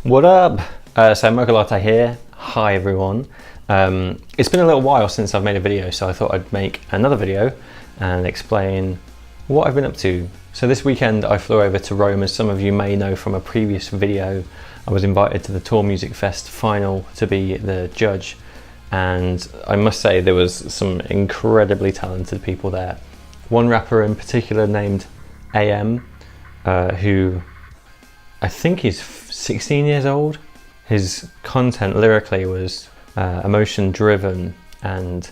What up? So Moakalatte here. Hi everyone. It's been a little while since I've made a video, so I thought I'd make another video and explain what I've been up to. So this weekend I flew over to Rome. As some of you may know from a previous video, I was invited to the Tour Music Fest final to be the judge, and I must say there was some incredibly talented people there. One rapper in particular named AM, who I think he's 16 years old. His content lyrically was emotion driven and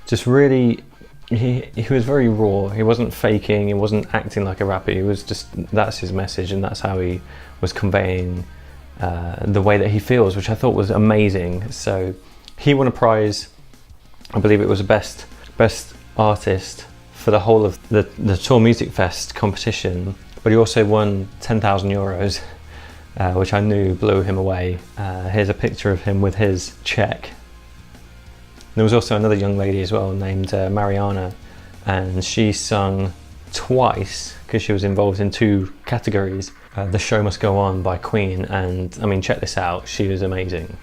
just really, he was very raw. He wasn't faking, he wasn't acting like a rapper. He was just, that's his message, and that's how he was conveying the way that he feels, which I thought was amazing. So he won a prize. I believe it was best artist for the whole of the Tour Music Fest competition, but he also won 10,000 euros, which I knew blew him away. Here's a picture of him with his check. There was also another young lady as well named Mariana, and she sung twice because she was involved in two categories. The Show Must Go On by Queen, and I mean, check this out, she was amazing.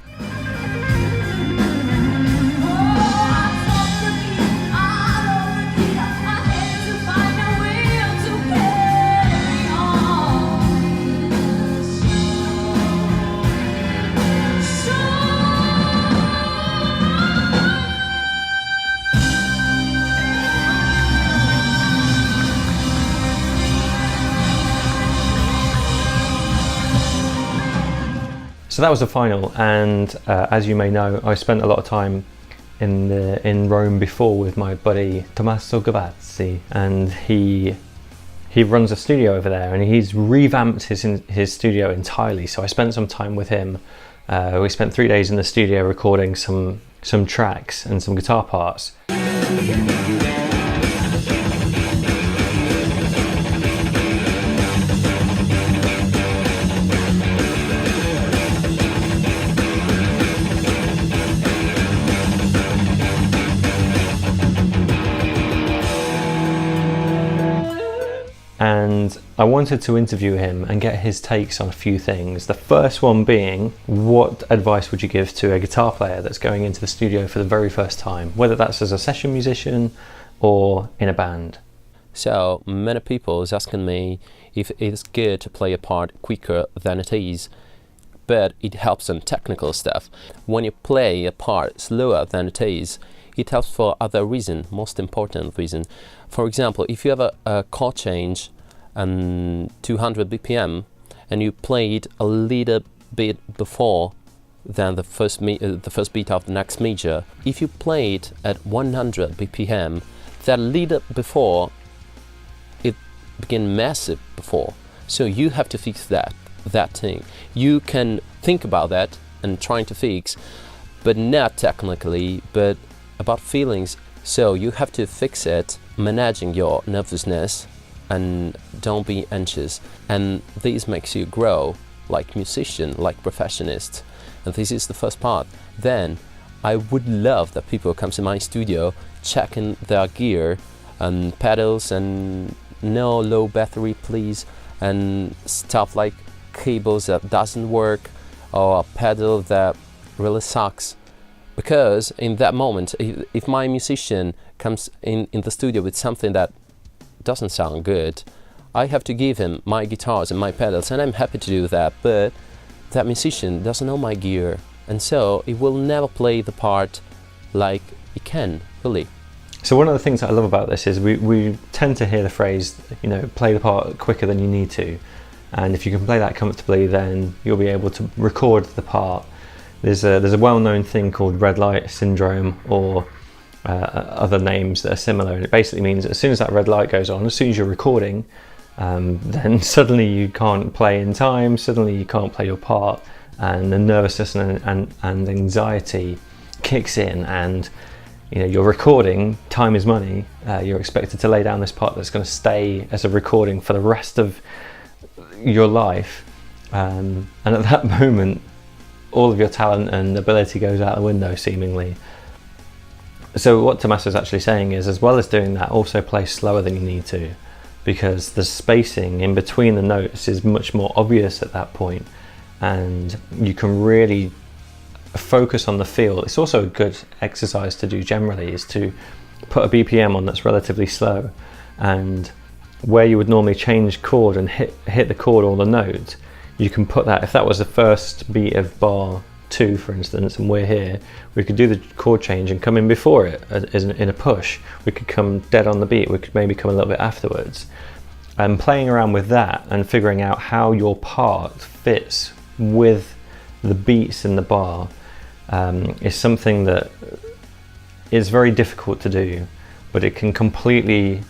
So that was the final, and as you may know, I spent a lot of time in Rome before with my buddy Tommaso Gavazzi, and he runs a studio over there, and he's revamped his studio entirely. So I spent some time with him. We spent 3 days in the studio recording some tracks and some guitar parts. And I wanted to interview him and get his takes on a few things. The first one being, what advice would you give to a guitar player that's going into the studio for the very first time, whether that's as a session musician or in a band? So many people is asking me if it's good to play a part quicker than it is, but it helps on technical stuff. When you play a part slower than it is, it helps for other reason, most important reason. For example, if you have a chord change and 200 BPM and you play it a little bit before than the first beat of the next major, if you play it at 100 BPM, that little before it begin massive before. So you have to fix that thing. You can think about that and trying to fix, but not technically, but about feelings. So you have to fix it, managing your nervousness, and don't be anxious. And this makes you grow like musician, like professionist. And this is the first part. Then I would love that people come to my studio checking their gear and pedals, and no low battery please, and stuff like cables that doesn't work or a pedal that really sucks. Because in that moment, if my musician comes in the studio with something that doesn't sound good, I have to give him my guitars and my pedals, and I'm happy to do that, but that musician doesn't know my gear, and so it will never play the part like it can, really. So one of the things that I love about this is we tend to hear the phrase, you know, play the part quicker than you need to, and if you can play that comfortably, then you'll be able to record the part. There's a well-known thing called red light syndrome, or other names that are similar, and it basically means that as soon as that red light goes on, as soon as you're recording, then suddenly you can't play in time, suddenly you can't play your part, and the nervousness and anxiety kicks in, and you know, you're recording, time is money, you're expected to lay down this part that's going to stay as a recording for the rest of your life, and at that moment all of your talent and ability goes out the window seemingly. So what Tommaso's actually saying is, as well as doing that, also play slower than you need to, because the spacing in between the notes is much more obvious at that point, and you can really focus on the feel. It's also a good exercise to do generally, is to put a BPM on that's relatively slow, and where you would normally change chord and hit the chord or the note, you can put that, if that was the first beat of bar 2 for instance, and we're here, we could do the chord change and come in before it as in a push. We could come dead on the beat, we could maybe come a little bit afterwards. And playing around with that and figuring out how your part fits with the beats in the bar is something that is very difficult to do, but it can completely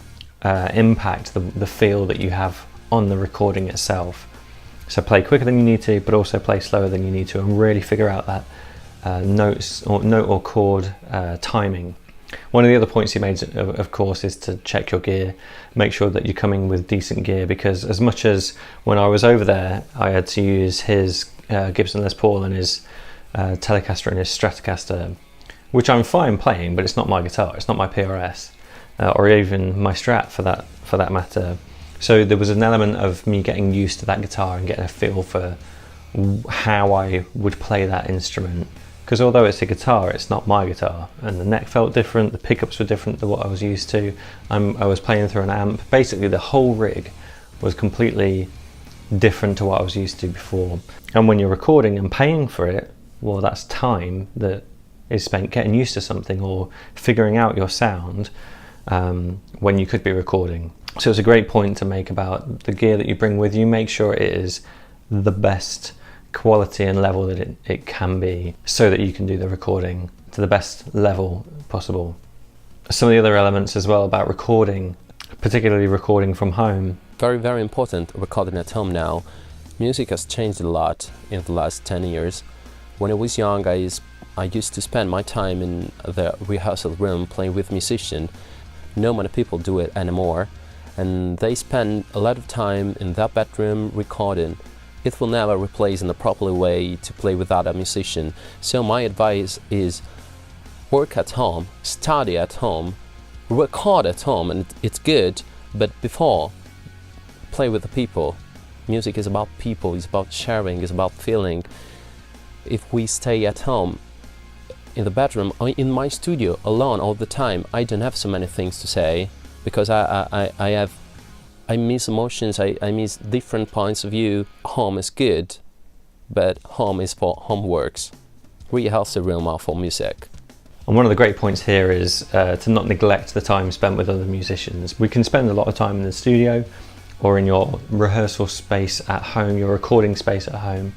impact the feel that you have on the recording itself. So play quicker than you need to, but also play slower than you need to, and really figure out that note or chord timing. One of the other points he made, of course, is to check your gear, make sure that you're coming with decent gear, because as much as when I was over there, I had to use his Gibson Les Paul and his Telecaster and his Stratocaster, which I'm fine playing, but it's not my guitar, it's not my PRS, or even my Strat for that matter. So there was an element of me getting used to that guitar and getting a feel for how I would play that instrument. Because although it's a guitar, it's not my guitar, and the neck felt different, the pickups were different to what I was used to. I was playing through an amp. Basically the whole rig was completely different to what I was used to before. And when you're recording and paying for it, well, that's time that is spent getting used to something or figuring out your sound when you could be recording. So it's a great point to make about the gear that you bring with you. Make sure it is the best quality and level that it can be, so that you can do the recording to the best level possible. Some of the other elements as well about recording, particularly recording from home. Very, very important, recording at home now. Music has changed a lot in the last 10 years. When I was young, I used to spend my time in the rehearsal room playing with musicians. Not many people do it anymore, and they spend a lot of time in that bedroom recording. It will never replace in a proper way to play without a musician. So my advice is work at home, study at home, record at home, and it's good, but before, play with the people. Music is about people, it's about sharing, it's about feeling. If we stay at home, in the bedroom, or in my studio alone all the time, I don't have so many things to say, because I miss emotions, I miss different points of view. Home is good, but home is for homeworks. Rehearsal room are for music. And one of the great points here is to not neglect the time spent with other musicians. We can spend a lot of time in the studio or in your rehearsal space at home, your recording space at home,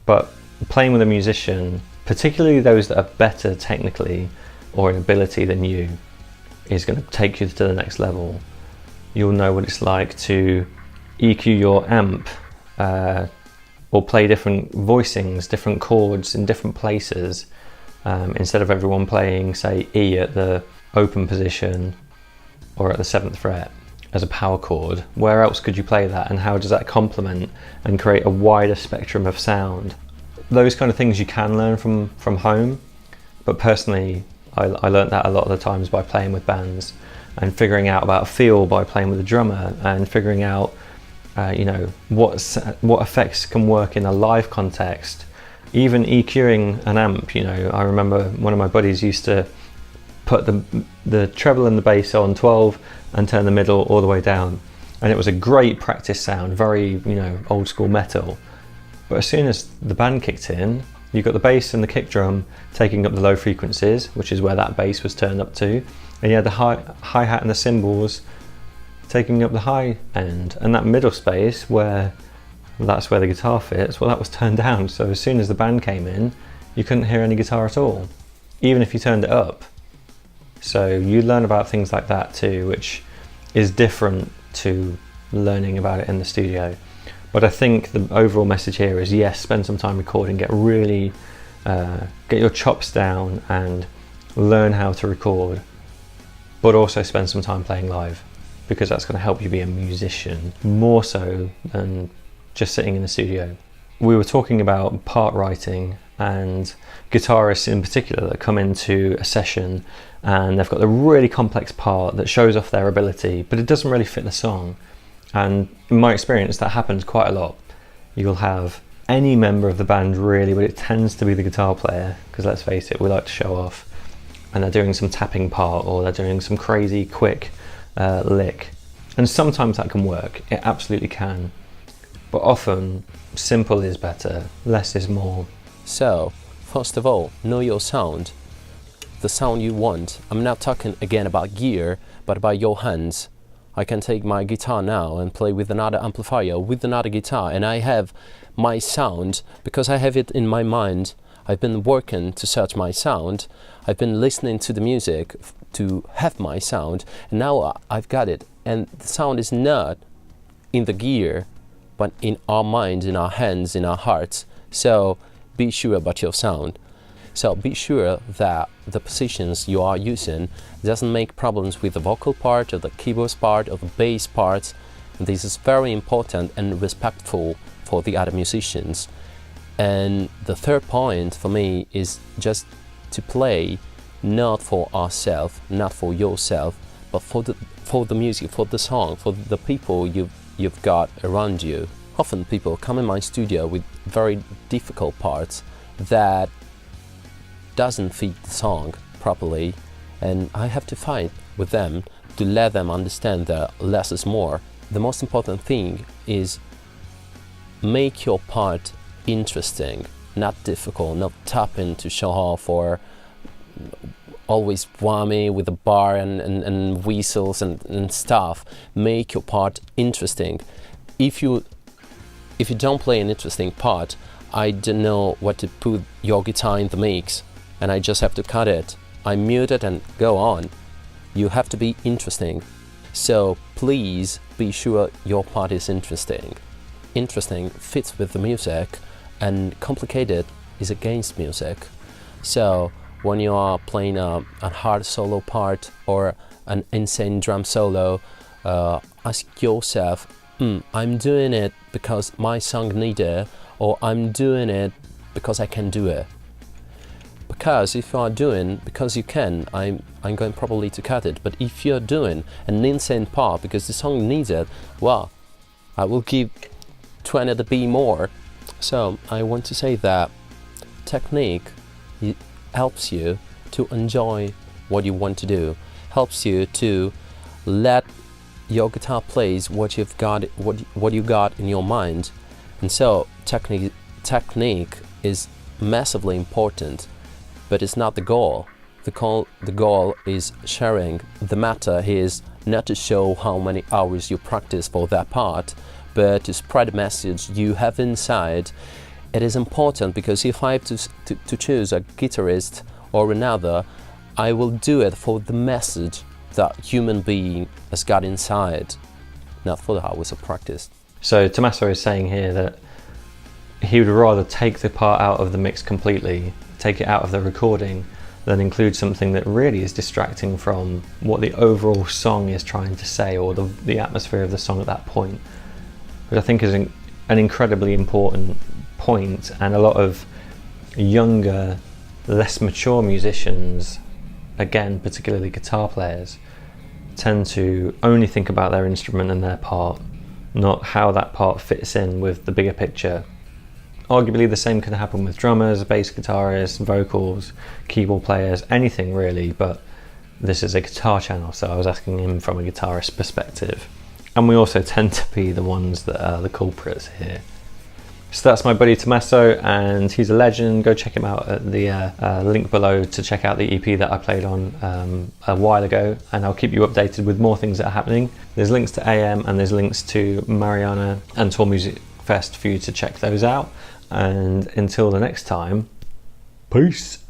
but playing with a musician, particularly those that are better technically or in ability than you, is going to take you to the next level. You'll know what it's like to EQ your amp or play different voicings, different chords in different places, instead of everyone playing, say, E at the open position or at the 7th fret as a power chord. Where else could you play that, and how does that complement and create a wider spectrum of sound? Those kind of things you can learn from home, but personally I learned that a lot of the times by playing with bands and figuring out about feel by playing with a drummer, and figuring out you know, what effects can work in a live context. Even EQing an amp, you know, I remember one of my buddies used to put the treble and the bass on 12 and turn the middle all the way down, and it was a great practice sound, very, you know, old school metal. But as soon as the band kicked in, you got the bass and the kick drum taking up the low frequencies, which is where that bass was turned up to, and you had the hi-hat and the cymbals taking up the high end, and that middle space where that's where the guitar fits, well, that was turned down. So as soon as the band came in, you couldn't hear any guitar at all, even if you turned it up. So you learn about things like that too, which is different to learning about it in the studio. But I think the overall message here is, yes, spend some time recording, get your chops down and learn how to record, but also spend some time playing live, because that's going to help you be a musician more so than just sitting in the studio. We were talking about part writing and guitarists in particular that come into a session and they've got a really complex part that shows off their ability, but it doesn't really fit the song. And in my experience, that happens quite a lot. You'll have any member of the band really, but it tends to be the guitar player, because let's face it, we like to show off, and they're doing some tapping part or they're doing some crazy quick lick, and sometimes that can work, it absolutely can, but often simple is better, less is more. So first of all, know your sound, the sound you want. I'm not talking again about gear, but about your hands. I can take my guitar now and play with another amplifier, with another guitar, and I have my sound because I have it in my mind. I've been working to search my sound. I've been listening to the music to have my sound, and now I've got it. And the sound is not in the gear, but in our minds, in our hands, in our hearts. So be sure about your sound. So be sure that the positions you are using doesn't make problems with the vocal part or the keyboards part or the bass parts. And this is very important and respectful for the other musicians. And the third point for me is just to play not for ourselves, not for yourself, but for the music, for the song, for the people you've got around you. Often people come in my studio with very difficult parts that doesn't fit the song properly, and I have to fight with them to let them understand that less is more. The most important thing is make your part interesting, not difficult, not tapping to show off or always whammy with a bar and whistles and stuff. Make your part interesting. If you don't play an interesting part, I don't know what to put your guitar in the mix, and I just have to cut it. I mute it and go on. You have to be interesting. So please be sure your part is interesting. Interesting fits with the music, and complicated is against music. So when you are playing a hard solo part or an insane drum solo, ask yourself, I'm doing it because my song needs it, or I'm doing it because I can do it. Because if you are doing because you can, I'm going probably to cut it. But if you're doing an insane part because the song needs it, well, I will give 20 dB more. So I want to say that technique helps you to enjoy what you want to do, helps you to let your guitar plays what you've got, what you got in your mind. And so technique is massively important, but it's not the goal. The goal is sharing. The matter is not to show how many hours you practice for that part, but to spread the message you have inside. It is important because if I have to choose a guitarist or another, I will do it for the message that human being has got inside, not for the hours of practice. So Tommaso is saying here that he would rather take the part out of the mix completely, take it out of the recording, than include something that really is distracting from what the overall song is trying to say, or the atmosphere of the song at that point, which I think is an incredibly important point. And a lot of younger, less mature musicians, again particularly guitar players, tend to only think about their instrument and their part, not how that part fits in with the bigger picture. Arguably the same can happen with drummers, bass guitarists, vocals, keyboard players, anything really, but this is a guitar channel, so I was asking him from a guitarist perspective. And we also tend to be the ones that are the culprits here. So that's my buddy Tommaso, and he's a legend. Go check him out at the link below to check out the EP that I played on a while ago, and I'll keep you updated with more things that are happening. There's links to AM and there's links to Mariana and Tour Music Fest for you to check those out. And until the next time, peace.